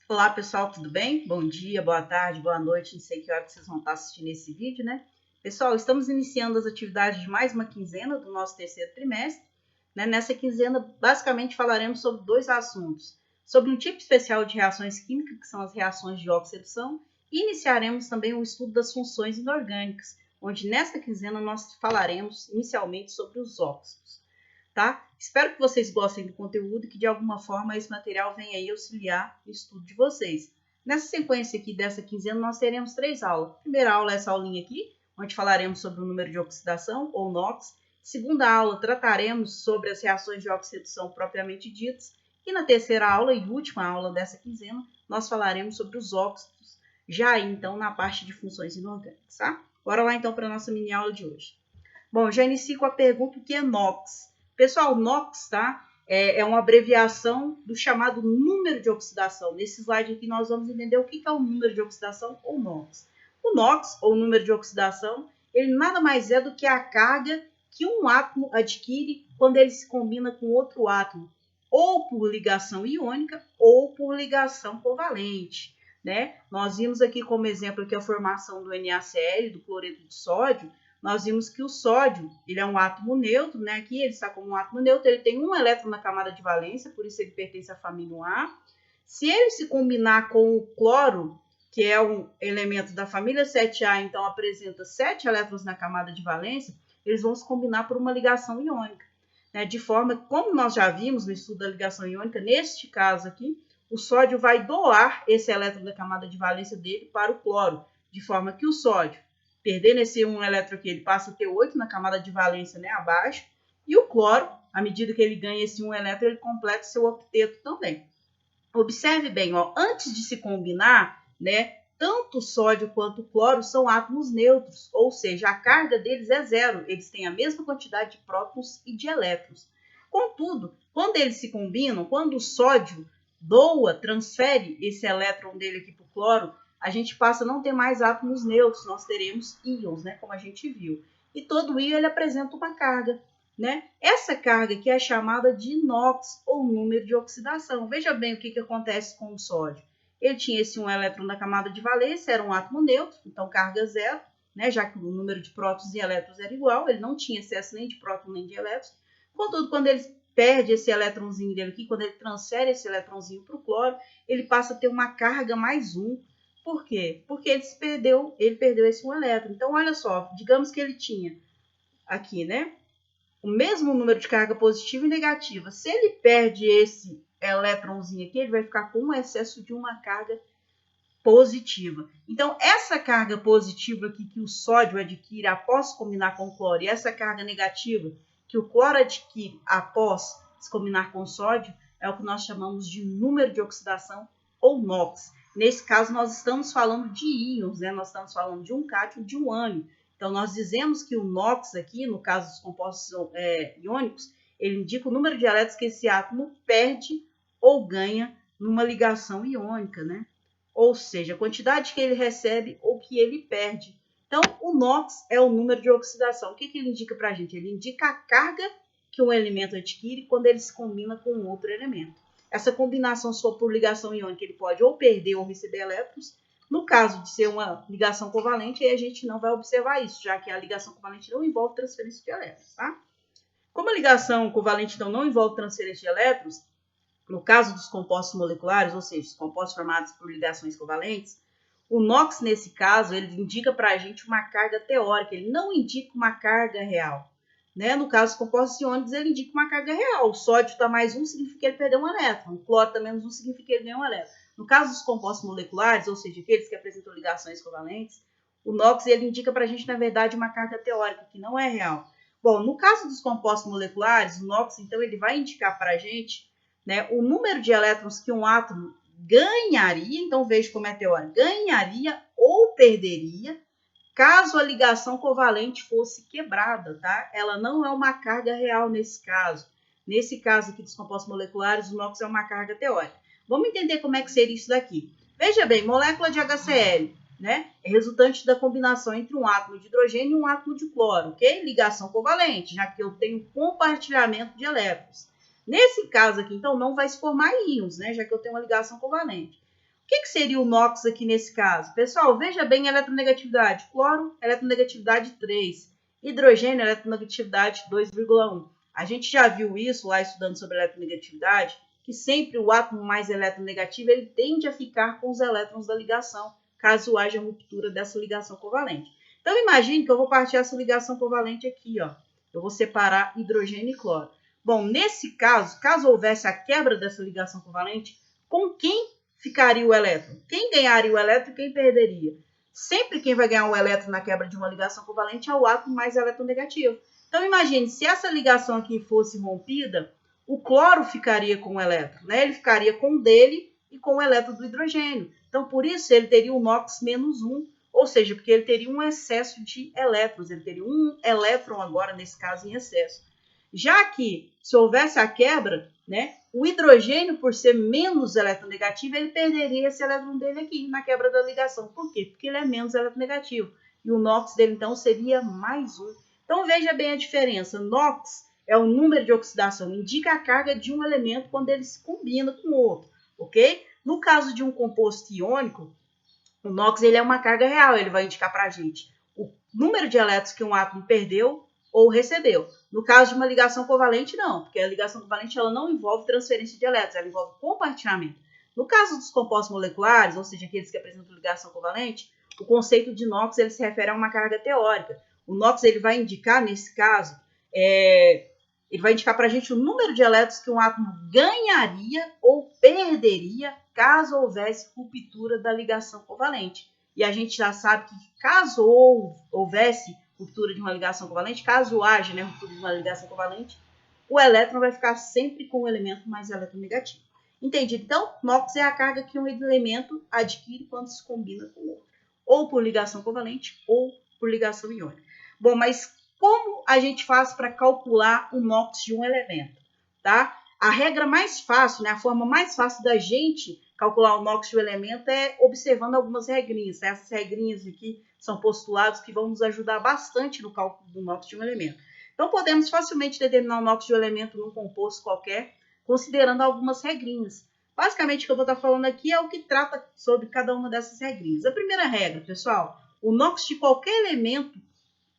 Olá pessoal, tudo bem? Bom dia, boa tarde, boa noite, não sei que hora que vocês vão estar assistindo esse vídeo, né? Pessoal, estamos iniciando as atividades de mais uma quinzena do nosso terceiro trimestre, né? Nessa quinzena, basicamente falaremos sobre dois assuntos. Sobre um tipo especial de reações químicas, que são as reações de oxidação, e iniciaremos também o estudo das funções inorgânicas, onde nesta quinzena nós falaremos inicialmente sobre os óxidos. Tá? Espero que vocês gostem do conteúdo e que de alguma forma esse material venha aí auxiliar o estudo de vocês. Nessa sequência aqui dessa quinzena nós teremos 3 aulas. Primeira aula é essa aulinha aqui, onde falaremos sobre o número de oxidação, ou NOx. Segunda aula trataremos sobre as reações de oxidação propriamente ditas. E na terceira aula e última aula dessa quinzena, nós falaremos sobre os óxidos, já aí, então na parte de funções inorgânicas, tá? Bora lá então para a nossa mini aula de hoje. Bom, já inicio com a pergunta: o que é NOx? Pessoal, NOx, tá? É uma abreviação do chamado número de oxidação. Nesse slide aqui nós vamos entender o que é o número de oxidação ou NOx. O NOx, ou número de oxidação, ele nada mais é do que a carga que um átomo adquire quando ele se combina com outro átomo, ou por ligação iônica ou por ligação covalente, né? Nós vimos aqui como exemplo aqui a formação do NaCl, do cloreto de sódio. Nós vimos que o sódio, ele é um átomo neutro, né? Aqui ele está como um átomo neutro, ele tem um elétron na camada de valência, por isso ele pertence à família 1A. Se ele se combinar com o cloro, que é um elemento da família 7A, então apresenta 7 elétrons na camada de valência, eles vão se combinar por uma ligação iônica, né? De forma, como nós já vimos no estudo da ligação iônica, neste caso aqui, o sódio vai doar esse elétron da camada de valência dele para o cloro, de forma que o sódio, perdendo esse 1 elétron aqui, ele passa a ter 8 na camada de valência, né, abaixo. E o cloro, à medida que ele ganha esse 1 elétron, ele completa seu octeto também. Observe bem, ó, antes de se combinar, né, tanto o sódio quanto o cloro são átomos neutros, ou seja, a carga deles é zero. Eles têm a mesma quantidade de prótons e de elétrons. Contudo, quando eles se combinam, quando o sódio doa, transfere esse elétron dele aqui para o cloro, a gente passa a não ter mais átomos neutros, nós teremos íons, né, como a gente viu. E todo íon ele apresenta uma carga, né? Essa carga aqui é chamada de NOx, ou número de oxidação. Veja bem o que acontece com o sódio. Ele tinha esse 1 elétron na camada de valência, era um átomo neutro, então carga zero, né? Já que o número de prótons e elétrons era igual, ele não tinha excesso nem de próton nem de elétrons. Contudo, quando ele perde esse elétronzinho dele aqui, quando ele transfere esse elétronzinho para o cloro, ele passa a ter uma carga mais 1. Por quê? Porque ele perdeu esse 1 elétron. Então, olha só, digamos que ele tinha aqui, né, o mesmo número de carga positiva e negativa. Se ele perde esse elétronzinho aqui, ele vai ficar com um excesso de uma carga positiva. Então, essa carga positiva aqui que o sódio adquire após combinar com o cloro e essa carga negativa que o cloro adquire após se combinar com o sódio é o que nós chamamos de número de oxidação, ou NOx. Nesse caso, nós estamos falando de íons, né? Nós estamos falando de um cátion e de um ânion. Então, nós dizemos que o NOx aqui, no caso dos compostos iônicos, ele indica o número de elétrons que esse átomo perde ou ganha numa ligação iônica, né? Ou seja, a quantidade que ele recebe ou que ele perde. Então, o NOx é o número de oxidação. O que ele indica para a gente? Ele indica a carga que um elemento adquire quando ele se combina com outro elemento. Essa combinação, se for por ligação iônica, ele pode ou perder ou receber elétrons. No caso de ser uma ligação covalente, aí a gente não vai observar isso, já que a ligação covalente não envolve transferência de elétrons, tá? Como a ligação covalente então não envolve transferência de elétrons, no caso dos compostos moleculares, ou seja, os compostos formados por ligações covalentes, o NOx, nesse caso, ele indica para a gente uma carga teórica, ele não indica uma carga real. Né? No caso dos compostos iônicos, ele indica uma carga real. O sódio está mais 1, significa que ele perdeu um elétron. O cloro está menos 1, significa que ele ganhou um elétron. No caso dos compostos moleculares, ou seja, aqueles que apresentam ligações covalentes, o NOx ele indica para a gente, na verdade, uma carga teórica, que não é real. Bom, no caso dos compostos moleculares, o NOx, então, ele vai indicar para a gente, né, o número de elétrons que um átomo ganharia, então veja como é teórico, ganharia ou perderia caso a ligação covalente fosse quebrada, tá? Ela não é uma carga real nesse caso. Nesse caso aqui dos compostos moleculares, o NOx é uma carga teórica. Vamos entender como é que seria isso daqui. Veja bem, molécula de HCl, né? É resultante da combinação entre um átomo de hidrogênio e um átomo de cloro, ok? Ligação covalente, já que eu tenho compartilhamento de elétrons. Nesse caso aqui, então, não vai se formar íons, né? Já que eu tenho uma ligação covalente. O que seria o NOx aqui nesse caso? Pessoal, veja bem a eletronegatividade. Cloro, eletronegatividade 3. Hidrogênio, eletronegatividade 2,1. A gente já viu isso lá estudando sobre eletronegatividade, que sempre o átomo mais eletronegativo ele tende a ficar com os elétrons da ligação, caso haja ruptura dessa ligação covalente. Então, imagine que eu vou partir essa ligação covalente aqui, ó. Eu vou separar hidrogênio e cloro. Bom, nesse caso, caso houvesse a quebra dessa ligação covalente, com quem ficaria o elétron? Quem ganharia o elétron e quem perderia? Sempre quem vai ganhar um elétron na quebra de uma ligação covalente é o átomo mais eletronegativo. Então, imagine, se essa ligação aqui fosse rompida, o cloro ficaria com o elétron, né? Ele ficaria com o dele e com o elétron do hidrogênio. Então, por isso, ele teria o NOx menos 1, ou seja, porque ele teria um excesso de elétrons, ele teria um elétron agora, nesse caso, em excesso. Já que, se houvesse a quebra, né, o hidrogênio, por ser menos eletronegativo, ele perderia esse elétron dele aqui na quebra da ligação. Por quê? Porque ele é menos eletronegativo. E o NOx dele, então, seria mais 1. Então, veja bem a diferença. NOx é o número de oxidação, indica a carga de um elemento quando ele se combina com o outro, ok? No caso de um composto iônico, o NOx ele é uma carga real, ele vai indicar para a gente o número de elétrons que um átomo perdeu ou recebeu. No caso de uma ligação covalente, não, porque a ligação covalente ela não envolve transferência de elétrons, ela envolve compartilhamento. No caso dos compostos moleculares, ou seja, aqueles que apresentam ligação covalente, o conceito de NOx ele se refere a uma carga teórica. O NOx ele vai indicar, nesse caso, ele vai indicar para a gente o número de elétrons que um átomo ganharia ou perderia caso houvesse ruptura da ligação covalente. E a gente já sabe que caso houvesse ruptura de uma ligação covalente, caso haja, né, ruptura de uma ligação covalente, o elétron vai ficar sempre com o elemento mais eletronegativo. Entendido? Então, NOx é a carga que um elemento adquire quando se combina com o outro, ou por ligação covalente ou por ligação iônica. Bom, mas como a gente faz para calcular o NOx de um elemento? Tá? A regra mais fácil, né, a forma mais fácil da gente calcular o NOx de um elemento é observando algumas regrinhas. Essas regrinhas aqui são postulados que vão nos ajudar bastante no cálculo do NOx de um elemento. Então, podemos facilmente determinar o NOx de um elemento num composto qualquer, considerando algumas regrinhas. Basicamente, o que eu vou estar falando aqui é o que trata sobre cada uma dessas regrinhas. A primeira regra, pessoal, o NOx de qualquer elemento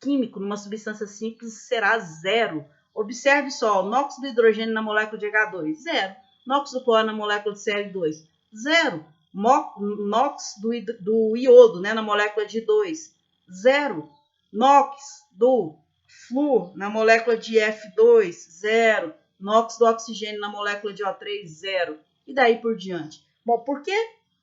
químico numa substância simples será zero. Observe só, o NOx do hidrogênio na molécula de H2, zero. NOx do cloro na molécula de Cl2, zero. NOx do iodo, né, na molécula de 2, zero. NOx do flúor na molécula de F2, zero. NOx do oxigênio na molécula de O3, zero. E daí por diante. Bom, por que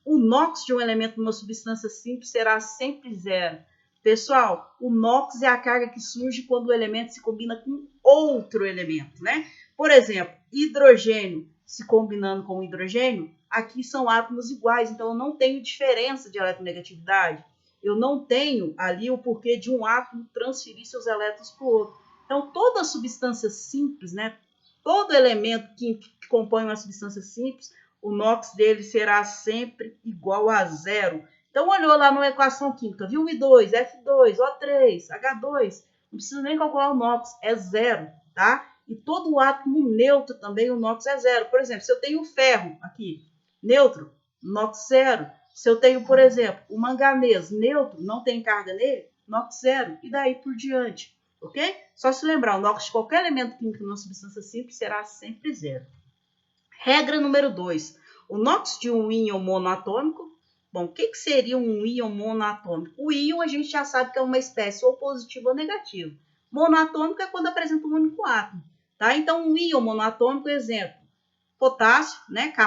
o NOx de um elemento numa substância simples será sempre zero? Pessoal, o NOx é a carga que surge quando o elemento se combina com outro elemento, né? Por exemplo, hidrogênio se combinando com hidrogênio, aqui são átomos iguais, então eu não tenho diferença de eletronegatividade. Eu não tenho ali o porquê de um átomo transferir seus elétrons para o outro. Então, toda substância simples, né? Todo elemento que compõe uma substância simples, o NOx dele será sempre igual a zero. Então, olhou lá na equação química, viu I2, F2, O3, H2, não precisa nem calcular o NOx, é zero, tá? E todo átomo neutro também, o NOx é zero. Por exemplo, se eu tenho o ferro aqui, neutro, NOx zero. Se eu tenho, por exemplo, o manganês neutro, não tem carga nele, NOx zero. E daí por diante, ok? Só se lembrar, o NOx de qualquer elemento químico numa substância simples será sempre zero. Regra número 2. O NOx de um íon monoatômico. Bom, o que seria um íon monoatômico? O íon a gente já sabe que é uma espécie ou positiva ou negativa. Monoatômico é quando apresenta um único átomo. Tá? Então, um íon monoatômico, exemplo, potássio, né? K+,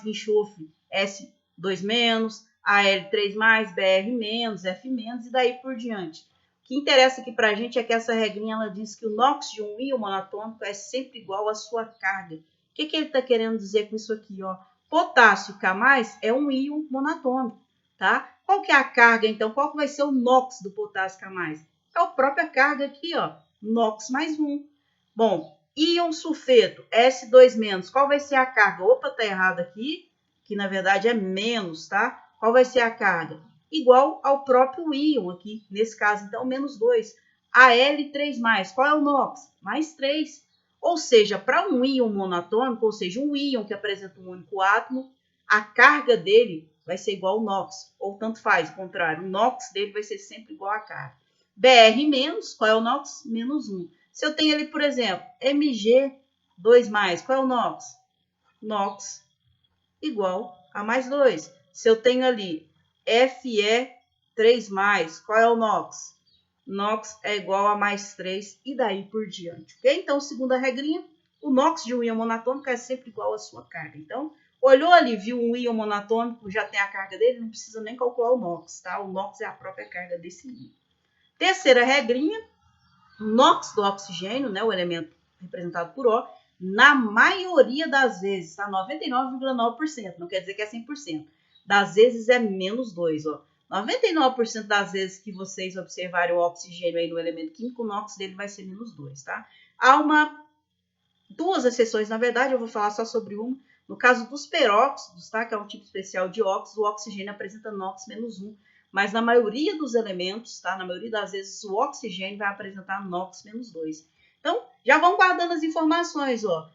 enxofre, S2-, Al3+, Br-, F-, e daí por diante. O que interessa aqui para a gente é que essa regrinha ela diz que o NOx de um íon monatômico é sempre igual à sua carga. O que ele está querendo dizer com isso aqui? Ó? Potássio K+, é um íon monatômico. Tá? Qual que é a carga, então? Qual que vai ser o NOx do potássio K+? É a própria carga aqui, ó, NOx mais 1. Bom, íon sulfeto, S2-, qual vai ser a carga? Opa, tá errado aqui, que na verdade é menos, tá? Qual vai ser a carga? Igual ao próprio íon aqui, nesse caso, então, menos 2. Al3+, qual é o NOx? Mais 3. Ou seja, para um íon monatômico, ou seja, um íon que apresenta um único átomo, a carga dele vai ser igual ao NOx, ou tanto faz, o contrário, o NOx dele vai ser sempre igual a carga. Br menos, qual é o NOx? Menos 1. Se eu tenho ali, por exemplo, Mg2+, qual é o NOx? NOx igual a mais 2. Se eu tenho ali Fe3+, qual é o NOx? NOx é igual a mais 3 e daí por diante. Okay? Então, segunda regrinha, o NOx de um íon monatômico é sempre igual à sua carga. Então, olhou ali, viu um íon monatômico, já tem a carga dele, não precisa nem calcular o NOx, tá? O NOx é a própria carga desse íon. Terceira regrinha, o NOx do oxigênio, né, o elemento representado por O, na maioria das vezes, tá? 99,9%, não quer dizer que é 100%. Das vezes é menos 2, ó. 99% das vezes que vocês observarem o oxigênio aí no elemento químico, o NOx dele vai ser menos 2, tá? Há duas exceções, na verdade, eu vou falar só sobre uma. No caso dos peróxidos, tá? Que é um tipo especial de óxido, o oxigênio apresenta NOx menos 1. Mas na maioria dos elementos, tá? Na maioria das vezes, o oxigênio vai apresentar NOx menos 2. Então, já vão guardando as informações, ó.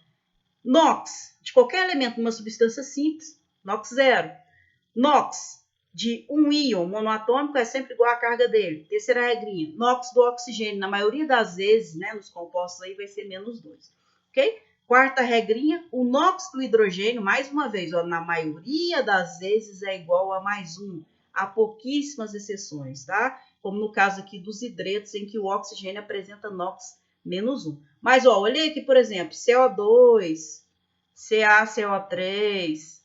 NOx de qualquer elemento numa substância simples, NOx 0. NOx de um íon monoatômico é sempre igual à carga dele. Terceira regrinha, NOx do oxigênio, na maioria das vezes, né, nos compostos aí, vai ser menos 2. Ok? Quarta regrinha, o NOx do hidrogênio, mais uma vez, ó, na maioria das vezes é igual a mais 1. Há pouquíssimas exceções, tá? Como no caso aqui dos hidretos, em que o oxigênio apresenta NOx menos 1. Mas, ó, olhei aqui, por exemplo, CO2, CaCO3,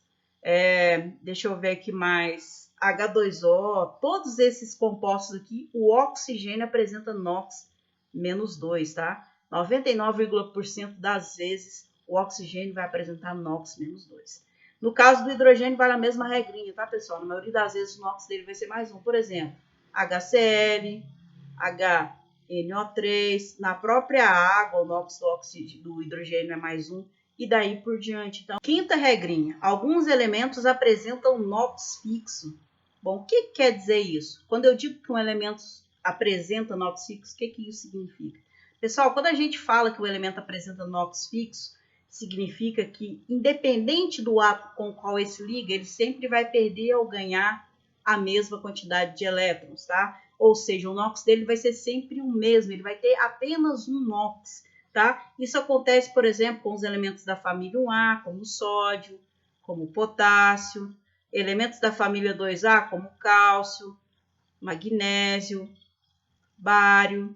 deixa eu ver aqui mais, H2O, todos esses compostos aqui, o oxigênio apresenta NOx menos 2, tá? 99,% das vezes o oxigênio vai apresentar NOx menos 2. No caso do hidrogênio, vale a mesma regrinha, tá, pessoal? Na maioria das vezes o NOx dele vai ser mais 1. Por exemplo, HCl, HNO3, na própria água, o NOx do hidrogênio é mais 1. E daí por diante. Então, quinta regrinha. Alguns elementos apresentam NOx fixo. Bom, o que quer dizer isso? Quando eu digo que um elemento apresenta NOx fixo, o que isso significa? Pessoal, quando a gente fala que o elemento apresenta NOx fixo, significa que, independente do átomo com o qual ele se liga, ele sempre vai perder ou ganhar a mesma quantidade de elétrons, tá? Ou seja, o NOx dele vai ser sempre o mesmo, ele vai ter apenas um NOx. Tá? Isso acontece, por exemplo, com os elementos da família 1A, como o sódio, como o potássio, elementos da família 2A, como o cálcio, magnésio, bário,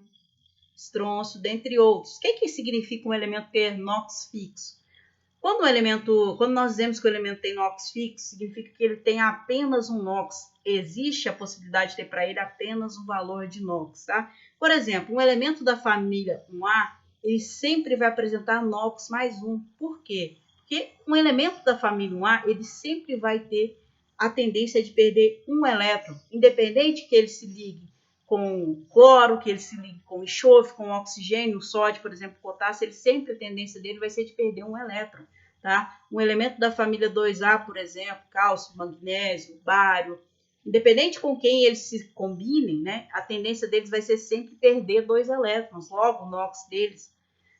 estrôncio, dentre outros. O que significa um elemento ter NOx fixo? Quando nós dizemos que o elemento tem NOx fixo, significa que ele tem apenas um NOx. Existe a possibilidade de ter para ele apenas um valor de NOx. Tá? Por exemplo, um elemento da família 1A, ele sempre vai apresentar NOx mais 1. Por quê? Porque um elemento da família 1A, ele sempre vai ter a tendência de perder um elétron, independente que ele se ligue com cloro, que ele se ligue com enxofre, com oxigênio, sódio, por exemplo, potássio, ele sempre a tendência dele vai ser de perder um elétron. Tá? Um elemento da família 2A, por exemplo, cálcio, magnésio, bário, independente com quem eles se combinem, né, a tendência deles vai ser sempre perder 2 elétrons. Logo, o NOx deles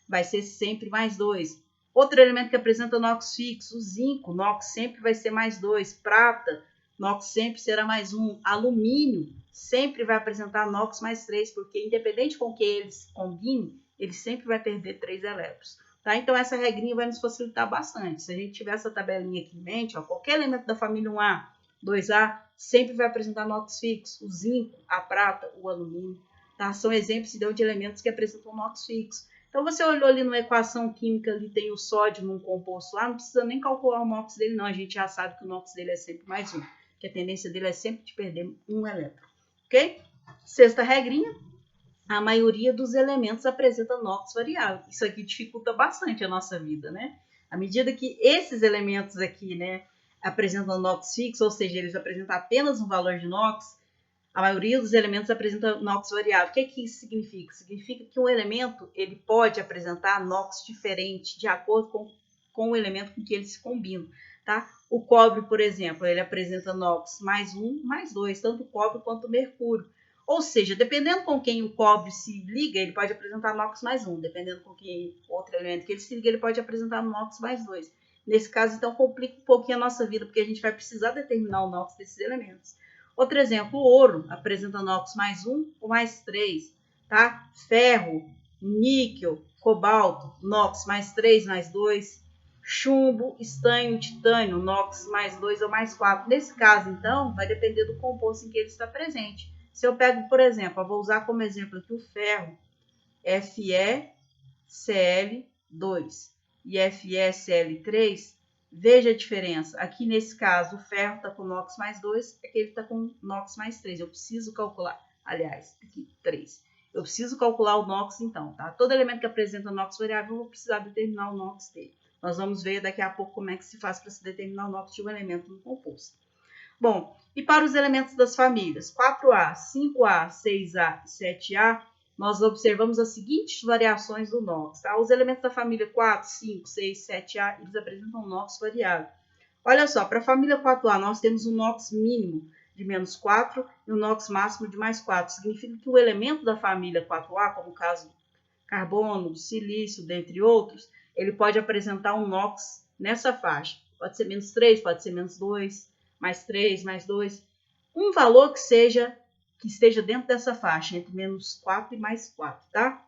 vai ser sempre mais 2. Outro elemento que apresenta NOx fixo, o zinco, NOx sempre vai ser mais 2. Prata, NOx sempre será mais 1. Alumínio sempre vai apresentar NOx mais 3, porque independente com quem eles se combinem, ele sempre vai perder 3 elétrons. Tá? Então, essa regrinha vai nos facilitar bastante. Se a gente tiver essa tabelinha aqui em mente, ó, qualquer elemento da família 1A, 2A, sempre vai apresentar NOx fixo. O zinco, a prata, o alumínio. Tá? São exemplos de elementos que apresentam NOx fixo. Então, você olhou ali numa equação química, ali tem o sódio num composto lá, não precisa nem calcular o NOx dele, não. A gente já sabe que o NOx dele é sempre mais 1. Que a tendência dele é sempre de perder um elétron. Ok? Sexta regrinha. A maioria dos elementos apresenta NOx variável. Isso aqui dificulta bastante a nossa vida, né? À medida que esses elementos aqui, né, apresentam NOx fixo, ou seja, eles apresentam apenas um valor de NOx, a maioria dos elementos apresenta NOx variável. O que isso significa? Significa que um elemento ele pode apresentar NOx diferente de acordo com o elemento com que ele se combina. Tá? O cobre, por exemplo, ele apresenta NOx mais 1, mais 2, tanto o cobre quanto o mercúrio. Ou seja, dependendo com quem o cobre se liga, ele pode apresentar NOx mais 1. Dependendo com quem outro elemento que ele se liga, ele pode apresentar NOx mais 2. Nesse caso, então, complica um pouquinho a nossa vida, porque a gente vai precisar determinar o NOx desses elementos. Outro exemplo, o ouro apresenta NOx mais 1 ou mais 3, tá? Ferro, níquel, cobalto, NOx mais 3, mais 2. Chumbo, estanho, titânio, NOx mais 2 ou mais 4. Nesse caso, então, vai depender do composto em que ele está presente. Se eu pego, por exemplo, eu vou usar como exemplo aqui o ferro, FeCl2 e FeCl3, veja a diferença. Aqui nesse caso, o ferro está com NOx mais 2, aqui ele está com NOx mais 3. Eu preciso calcular, aliás, aqui 3. Eu preciso calcular o NOx então, tá? Todo elemento que apresenta NOx variável, eu vou precisar determinar o NOx dele. Nós vamos ver daqui a pouco como é que se faz para se determinar o NOx de um elemento no composto. Bom, e para os elementos das famílias 4A, 5A, 6A e 7A, nós observamos as seguintes variações do NOx. Tá? Os elementos da família 4, 5, 6, 7A, eles apresentam um NOx variável. Olha só, para a família 4A, nós temos um NOx mínimo de menos 4 e um NOx máximo de mais 4. Significa que o elemento da família 4A, como o caso carbono, silício, dentre outros, ele pode apresentar um NOx nessa faixa. Pode ser menos 3, pode ser menos 2, mais 3, mais 2. Um valor que esteja dentro dessa faixa, entre menos 4 e mais 4, tá?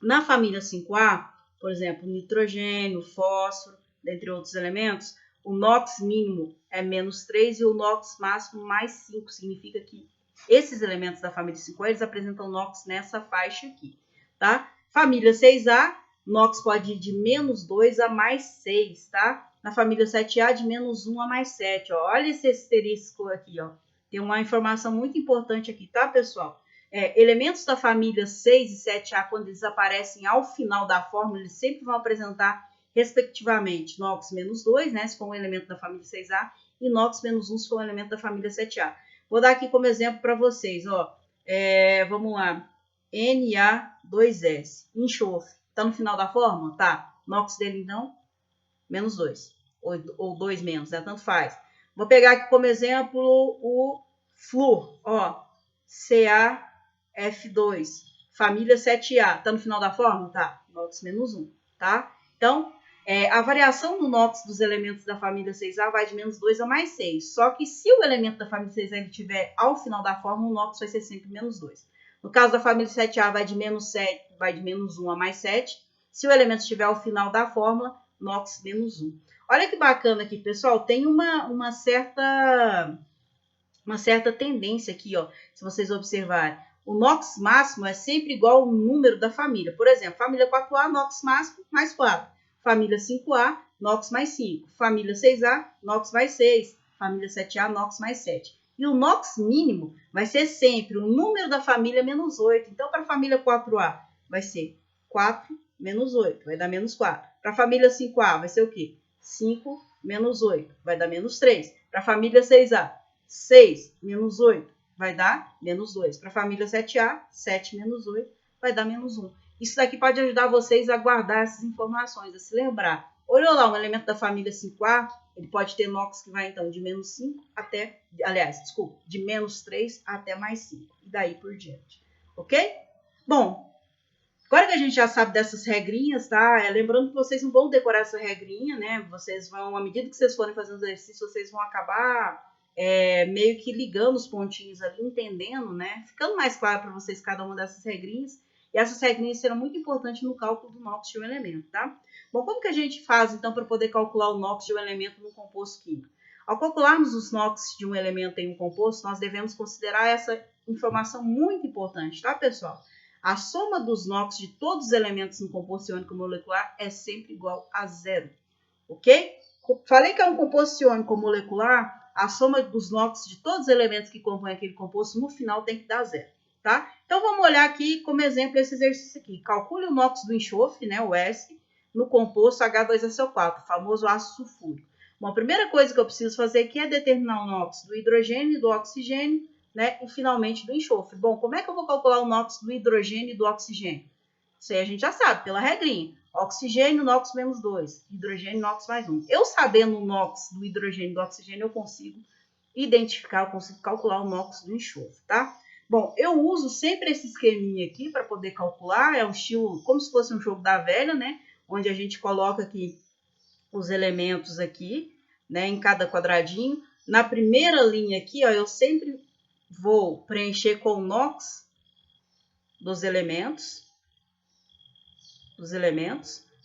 Na família 5A, por exemplo, nitrogênio, fósforo, dentre outros elementos, o NOx mínimo é menos 3 e o NOx máximo mais 5. Significa que esses elementos da família 5A, eles apresentam NOx nessa faixa aqui, tá? Família 6A, NOx pode ir de menos 2 a mais 6, tá? Na família 7A, de menos 1 a mais 7. Ó. Olha esse asterisco aqui, ó. Tem uma informação muito importante aqui, tá, pessoal? Elementos da família 6 e 7A, quando eles aparecem ao final da fórmula, eles sempre vão apresentar, respectivamente, NOx menos 2, né, se for um elemento da família 6A, e NOx menos 1, se for um elemento da família 7A. Vou dar aqui como exemplo para vocês, ó. Vamos lá. Na2S, enxofre. Está no final da fórmula? Tá. NOx dele, então, menos 2. Ou 2 menos, né? Tanto faz. Vou pegar aqui como exemplo o flúor, ó. CaF2, família 7A. Está no final da fórmula? Tá. NOx menos 1, tá? Então, a variação do NOx dos elementos da família 6A vai de menos 2 a mais 6. Só que se o elemento da família 6A ele tiver ao final da fórmula, o NOx vai ser sempre menos 2. No caso da família 7A, vai de menos 1 a mais 7. Se o elemento estiver ao final da fórmula, NOx menos 1. Olha que bacana aqui, pessoal. Tem uma certa tendência aqui, ó, se vocês observarem. O NOx máximo é sempre igual ao número da família. Por exemplo, família 4A, NOx máximo mais 4. Família 5A, NOx mais 5. Família 6A, NOx mais 6. Família 7A, NOx mais 7. E o NOx mínimo vai ser sempre o número da família menos 8. Então, para a família 4A, vai ser 4 menos 8, vai dar menos 4. Para a família 5A, vai ser o quê? 5 menos 8, vai dar menos 3. Para a família 6A, 6 menos 8 vai dar menos 2. Para a família 7A, 7 menos 8 vai dar menos 1. Isso daqui pode ajudar vocês a guardar essas informações, a se lembrar. Olha lá, um elemento da família 5A, ele pode ter NOx que vai então de menos 5 até, de menos 3 até mais 5. E daí por diante. Ok? Bom, agora que a gente já sabe dessas regrinhas, tá? Lembrando que vocês não vão decorar essa regrinha, né? Vocês vão, à medida que vocês forem fazendo exercício, vocês vão acabar meio que ligando os pontinhos ali, entendendo, né? Ficando mais claro para vocês cada uma dessas regrinhas. E essas regrinhas serão muito importantes no cálculo do NOx de um elemento, tá? Bom, como que a gente faz, então, para poder calcular o NOx de um elemento num composto químico? Ao calcularmos os NOx de um elemento em um composto, nós devemos considerar essa informação muito importante, tá, pessoal? A soma dos NOx de todos os elementos no composto iônico molecular é sempre igual a zero, ok? Falei que é um composto iônico molecular, a soma dos NOx de todos os elementos que compõem aquele composto no final tem que dar zero, tá? Então vamos olhar aqui como exemplo esse exercício aqui. Calcule o NOx do enxofre, né, o S, no composto H2SO4, o famoso ácido sulfúrico. Bom, a primeira coisa que eu preciso fazer aqui é determinar o NOx do hidrogênio e do oxigênio, né, e finalmente do enxofre. Bom, como é que eu vou calcular o NOx do hidrogênio e do oxigênio? Isso aí a gente já sabe, pela regrinha. Oxigênio, NOx menos 2. Hidrogênio, NOx mais 1. Eu sabendo o NOx do hidrogênio e do oxigênio, eu consigo identificar, eu consigo calcular o NOx do enxofre, tá? Bom, eu uso sempre esse esqueminha aqui para poder calcular. É um estilo como se fosse um jogo da velha, né? Onde a gente coloca aqui os elementos aqui, né, em cada quadradinho. Na primeira linha aqui, ó, eu sempre vou preencher com o NOx dos elementos,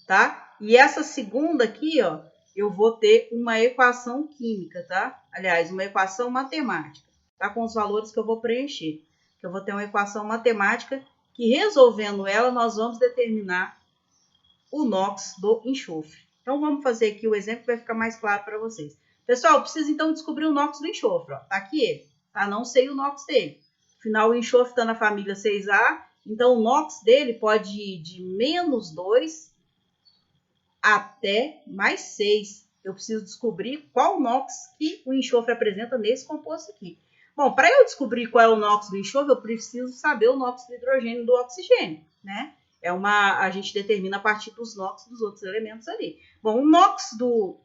tá? E essa segunda aqui, ó, eu vou ter uma equação química, tá? Aliás, uma equação matemática, tá? Com os valores que eu vou preencher. Eu vou ter uma equação matemática que, resolvendo ela, nós vamos determinar o NOx do enxofre. Então, vamos fazer aqui o exemplo que vai ficar mais claro para vocês. Pessoal, eu preciso então descobrir o NOx do enxofre. Ó. Tá aqui ele, tá? Não sei o NOx dele. Afinal, o enxofre está na família 6A, então o NOx dele pode ir de -2 até mais 6. Eu preciso descobrir qual NOx que o enxofre apresenta nesse composto aqui. Bom, para eu descobrir qual é o NOx do enxofre, eu preciso saber o NOx do hidrogênio e do oxigênio, né? A gente determina a partir dos NOx dos outros elementos ali. Bom, o NOx do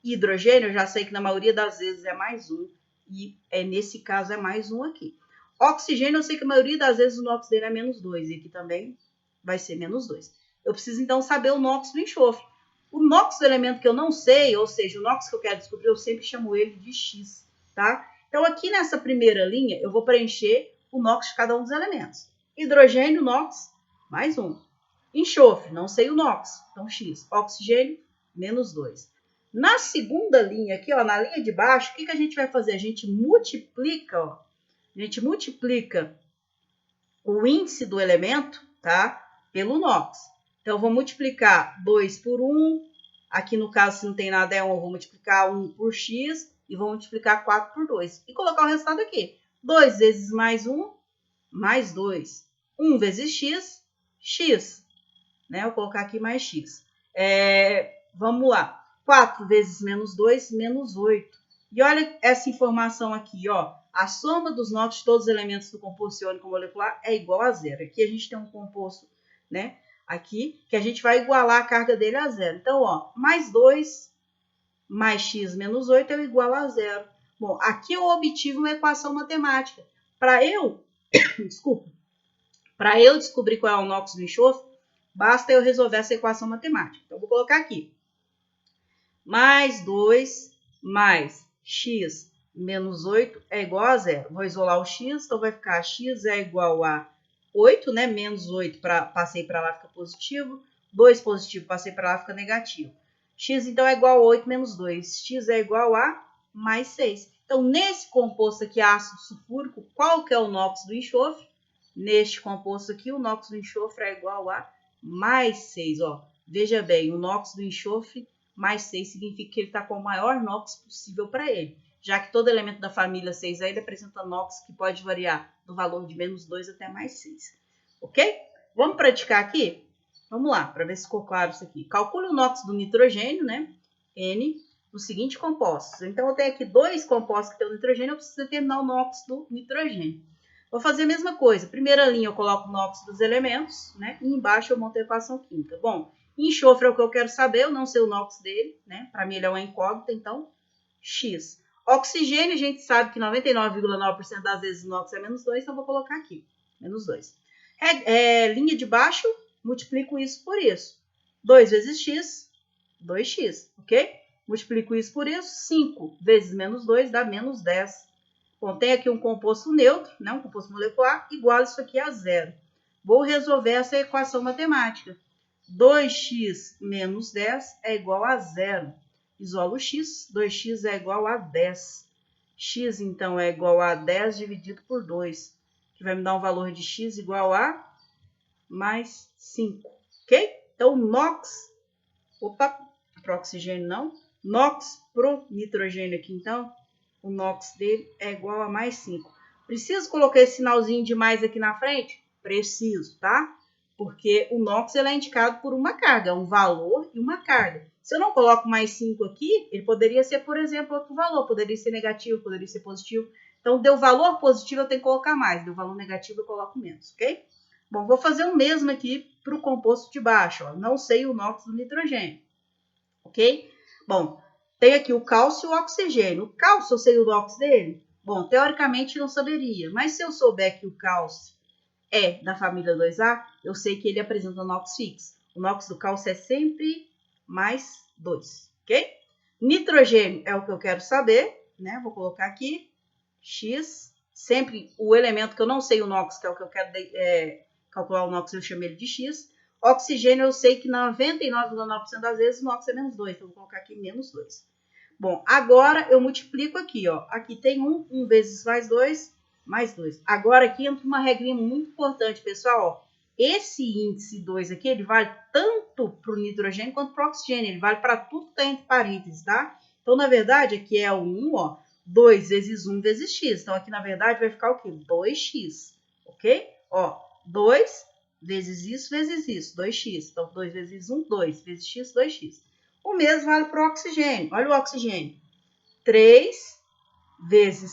hidrogênio, eu já sei que na maioria das vezes é mais 1, e nesse caso é mais 1 aqui. Oxigênio, eu sei que a maioria das vezes o NOx dele é -2, e aqui também vai ser -2. Eu preciso então saber o NOx do enxofre. O NOx do elemento que eu não sei, ou seja, o NOx que eu quero descobrir, eu sempre chamo ele de X, tá? Então, aqui nessa primeira linha, eu vou preencher o NOx de cada um dos elementos. Hidrogênio, NOx, mais 1. Enxofre, não sei o NOx, então X. Oxigênio, -2. Na segunda linha aqui, ó, na linha de baixo, o que a gente vai fazer? A gente multiplica, ó, o índice do elemento, tá? Pelo NOx. Então, eu vou multiplicar 2 por 1. Aqui, no caso, se não tem nada, é 1. Eu vou multiplicar 1 por X e vou multiplicar 4 por 2. E colocar o resultado aqui. 2 vezes mais 1, mais 2. 1 vezes X, X. Né? Eu vou colocar aqui mais X. Vamos lá. 4 vezes -2, -8. E olha essa informação aqui, ó. A soma dos NOx de todos os elementos do composto iônico molecular é igual a 0. Aqui a gente tem um composto, né? Aqui, que a gente vai igualar a carga dele a 0. Então, ó, mais 2 mais x menos 8 é igual a 0. Bom, aqui eu obtive uma equação matemática. Para eu, para eu descobrir qual é o NOx do enxofre, basta eu resolver essa equação matemática. Então, vou colocar aqui. Mais 2 mais x menos 8 é igual a 0. Vou isolar o x, então vai ficar x é igual a 8, né? Menos 8, passei para lá, fica positivo. 2 positivo, passei para lá, fica negativo. X, então, é igual a 8 menos 2. X é igual a mais 6. Então, nesse composto aqui, ácido sulfúrico, qual que é o NOx do enxofre? Neste composto aqui, o NOx do enxofre é igual a mais 6. Ó. Veja bem, o NOx do enxofre mais 6 significa que ele está com o maior NOx possível para ele, já que todo elemento da família 6 aí apresenta NOx que pode variar do valor de -2 até mais 6. Ok? Vamos praticar aqui? Vamos lá, para ver se ficou claro isso aqui. Calcule o NOx do nitrogênio, né? N, nos seguintes compostos. Então, eu tenho aqui 2 compostos que tem o nitrogênio, eu preciso determinar o NOx do nitrogênio. Vou fazer a mesma coisa. Primeira linha, eu coloco o NOx dos elementos, né? E embaixo eu monto a equação química. Bom, enxofre é o que eu quero saber, eu não sei o NOx dele, né? Para mim ele é uma incógnita, então X. Oxigênio, a gente sabe que 99,9% das vezes o NOx é -2, então vou colocar aqui, -2. Linha de baixo, multiplico isso por isso. 2 vezes X, 2X, ok? Multiplico isso por isso, 5 vezes -2 dá -10. Bom, tem aqui um composto neutro, né? Um composto molecular, igual isso aqui a 0. Vou resolver essa equação matemática. 2x menos 10 é igual a 0. Isolo o x, 2x é igual a 10. X, então, é igual a 10 dividido por 2, que vai me dar um valor de x igual a mais 5, ok? Então, NOx, para oxigênio não, NOx pro nitrogênio aqui, então, o NOx dele é igual a mais 5. Preciso colocar esse sinalzinho de mais aqui na frente? Preciso, tá? Porque o NOx ele é indicado por uma carga, um valor e uma carga. Se eu não coloco mais 5 aqui, ele poderia ser, por exemplo, outro valor. Poderia ser negativo, poderia ser positivo. Então, deu valor positivo, eu tenho que colocar mais. Deu valor negativo, eu coloco menos, ok? Bom, vou fazer o mesmo aqui para o composto de baixo. Ó. Não sei o NOx do nitrogênio, ok? Bom, tem aqui o cálcio e o oxigênio. O cálcio, eu sei o NOx dele? Bom, teoricamente não saberia. Mas se eu souber que o cálcio é da família 2A, eu sei que ele apresenta NOx fixo. O NOx do cálcio é sempre mais 2. ok? Nitrogênio é o que eu quero saber, né? Vou colocar aqui, X, sempre o elemento que eu não sei o NOx, que é o que eu quero calcular o NOx, eu chamo ele de X. Oxigênio, eu sei que 99,9% das vezes o NOx é menos 2, então vou colocar aqui menos 2. Bom, agora eu multiplico aqui, ó. Aqui tem 1 vezes mais 2, mais 2. Agora aqui entra uma regrinha muito importante, pessoal, ó. Esse índice 2 aqui, ele vale tanto para o nitrogênio quanto para o oxigênio. Ele vale para tudo que está entre parênteses, tá? Então, na verdade, aqui é o 1, ó. 2 vezes 1 vezes x. Então, aqui, na verdade, vai ficar o quê? 2x, ok? Ó, 2 vezes isso, 2x. Então, 2 vezes 1, 2 vezes x, 2x. O mesmo vale para o oxigênio. Olha o oxigênio. 3 vezes...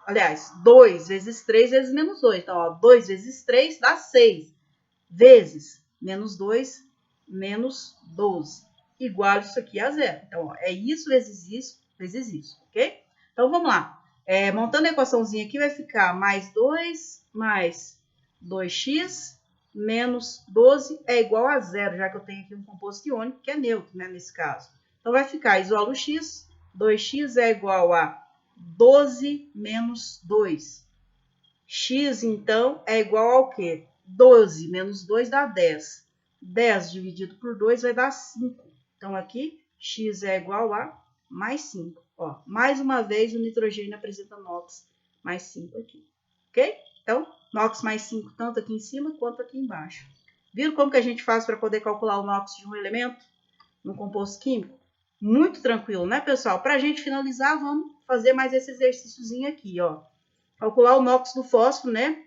Aliás, 2 vezes 3 vezes menos 2. Então, ó, 2 vezes 3 dá 6. Vezes menos 2, menos 12. Igual isso aqui a zero. Então, ó, é isso, vezes isso, ok? Então, vamos lá. Montando a equaçãozinha aqui, vai ficar mais 2, mais 2x, menos 12 é igual a zero, já que eu tenho aqui um composto iônico, que é neutro, né, nesse caso. Então, vai ficar, isolo x, 2x é igual a 12 menos 2. X, então, é igual ao quê? 12 menos 2 dá 10. 10 dividido por 2 vai dar 5. Então, aqui, x é igual a mais 5. Ó, mais uma vez, o nitrogênio apresenta NOx mais 5 aqui. Ok? Então, NOx mais 5 tanto aqui em cima quanto aqui embaixo. Viram como que a gente faz para poder calcular o NOx de um elemento no composto químico? Muito tranquilo, né, pessoal? Para a gente finalizar, vamos fazer mais esse exercíciozinho aqui, ó. Calcular o NOx do fósforo, né?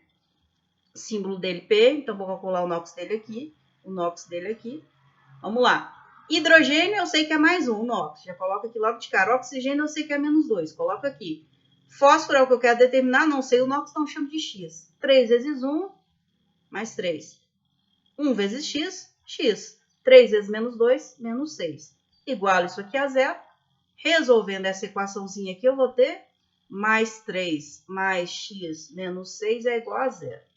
Símbolo dele P, então vou calcular o NOx dele aqui. Vamos lá. Hidrogênio eu sei que é mais 1, NOx. Já coloco aqui logo de cara. Oxigênio eu sei que é menos 2. Coloco aqui. Fósforo é o que eu quero determinar. Não sei o NOx, então chamo de X. 3 vezes 1, mais 3. 1 vezes X, X. 3 vezes menos 2, menos 6. Igual isso aqui a zero. Resolvendo essa equaçãozinha aqui, eu vou ter mais 3 mais x menos 6 é igual a zero.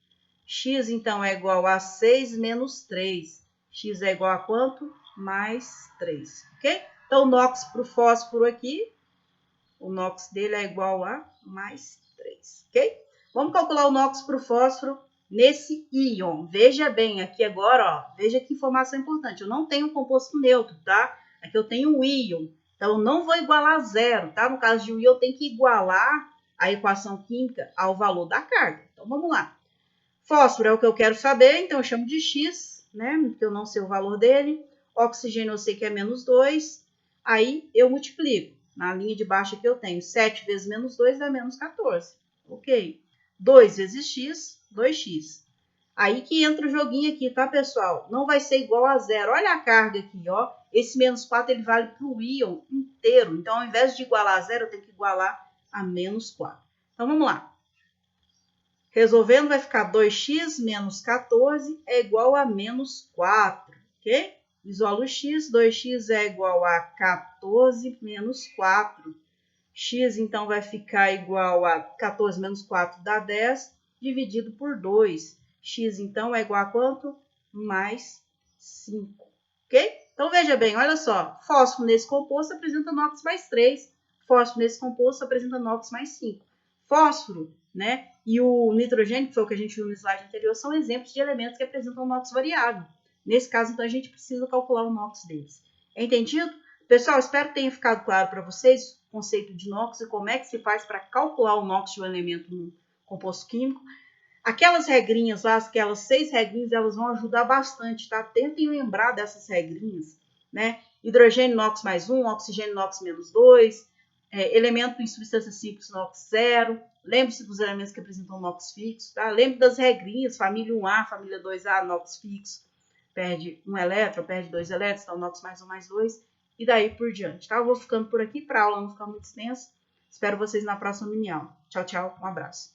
X, então, é igual a 6 menos 3. X é igual a quanto? Mais 3, ok? Então, o NOx para o fósforo aqui, o NOx dele é igual a mais 3, ok? Vamos calcular o NOx para o fósforo nesse íon. Veja bem aqui agora, ó, veja que informação importante. Eu não tenho um composto neutro, tá? Aqui eu tenho um íon. Então, eu não vou igualar a zero, tá? No caso de um íon, eu tenho que igualar a equação química ao valor da carga. Então, vamos lá. Fósforo é o que eu quero saber, então eu chamo de X, né? Porque eu não sei o valor dele. Oxigênio eu sei que é menos 2. Aí eu multiplico. Na linha de baixo aqui eu tenho 7 vezes menos 2 dá menos 14. Ok. 2 vezes X, 2x. Aí que entra o joguinho aqui, tá, pessoal? Não vai ser igual a zero. Olha a carga aqui, ó. Esse menos 4 ele vale para o íon inteiro. Então, ao invés de igualar a zero, eu tenho que igualar a menos 4. Então, vamos lá. Resolvendo, vai ficar 2x menos 14 é igual a menos 4, ok? Isolo x, 2x é igual a 14 menos 4. X, então, vai ficar igual a 14 menos 4 dá 10, dividido por 2. X, então, é igual a quanto? Mais 5, ok? Então, veja bem, olha só. Fósforo nesse composto apresenta NOx mais 3. Fósforo nesse composto apresenta NOx mais 5. Fósforo, né, e o nitrogênio, que foi o que a gente viu no slide anterior, são exemplos de elementos que apresentam NOx variável. Nesse caso, então, a gente precisa calcular o NOx deles. É entendido? Pessoal, espero que tenha ficado claro para vocês o conceito de NOx e como é que se faz para calcular o NOx de um elemento no composto químico. Aquelas regrinhas lá, aquelas 6 regrinhas, elas vão ajudar bastante, tá? Tentem lembrar dessas regrinhas, né? Hidrogênio NOx mais 1, oxigênio NOx menos 2, elemento em substância simples NOx 0. Lembre-se dos elementos que apresentam NOx fixo, tá? Lembre das regrinhas, família 1A, família 2A, NOx fixo. Perde 1 elétron, perde 2 elétrons, então NOx mais 1 mais 2, e daí por diante, tá? Eu vou ficando por aqui para a aula não ficar muito extensa. Espero vocês na próxima mini aula. Tchau, tchau, um abraço.